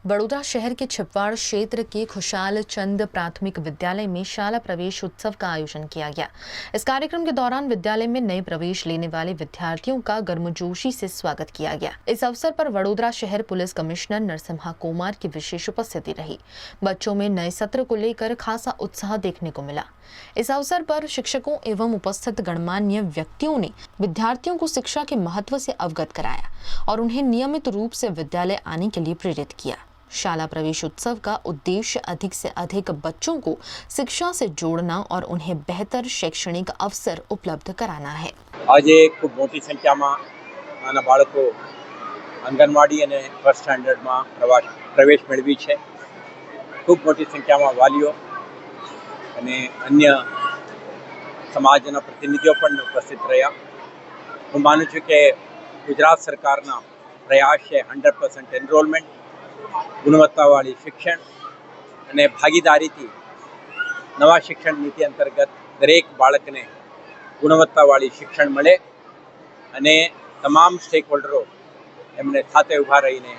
बड़ौदा शहर के छिपवाड़ क्षेत्र के खुशाल चंद प्राथमिक विद्यालय में शाला प्रवेश उत्सव का आयोजन किया गया। इस कार्यक्रम के दौरान विद्यालय में नए प्रवेश लेने वाले विद्यार्थियों का गर्मजोशी से स्वागत किया गया। इस अवसर पर वडोदरा शहर पुलिस कमिश्नर नरसिम्हा कुमार की विशेष उपस्थिति रही। बच्चों में नए सत्र को लेकर खासा उत्साह देखने को मिला। इस अवसर पर शिक्षकों एवं उपस्थित गणमान्य व्यक्तियों ने विद्यार्थियों को शिक्षा के महत्व से अवगत कराया और उन्हें नियमित रूप से विद्यालय आने के लिए प्रेरित किया। शाला प्रवेश उत्सव का उद्देश्य अधिक से अधिक बच्चों को शिक्षा से जोड़ना और उन्हें बेहतर शैक्षणिक अवसर उपलब्ध कराना है। आज खूब मोटी संख्या में नाना बाळको आंगणवाड़ी और फर्स्ट स्टैंडर्ड में प्रवेश मेळवी छे। खूब मोटी संख्या में वालीओ અને अन्य समाजना प्रतिनिधिओ पण उपस्थित रह्या। हूँ मानु छुं के गुजरात सरकारना प्रयास है 100% एनरोलमेंट, गुणवत्तावाળી शिक्षण અને ભાગીદારીથી નવા શિક્ષણ નીતિ અંતર્ગત દરેક બાળકને ગુણવત્તાવાળી શિક્ષણ મળે અને તમામ સ્ટેક હોલ્ડરો એમને સાથે ઊભા રહીને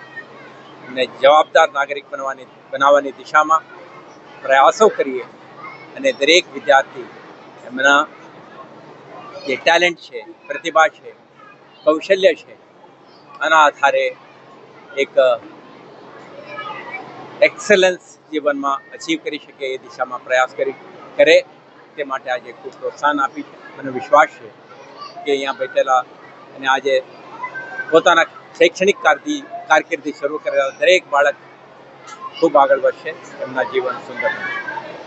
એમને જવાબદાર નાગરિક બનાવવાની દિશામાં પ્રયાસો કરીએ અને દરેક વિદ્યાર્થી એમના જે ટેલેન્ટ છે, પ્રતિભા છે, કૌશલ્ય છે આના આધારે એક एक्सेलन्स जीवन में अचीव करी शके ए दिशा में प्रयास करे ते माटे आज खूब प्रोत्साहन आपी छे। मने विश्वास है कि अहींया बैठेला अने आज पोताना शैक्षणिक कारकिर्दी शरू करेला दरेक बाळक खूब आगळ વધશે, एमना जीवन सुंदर बने।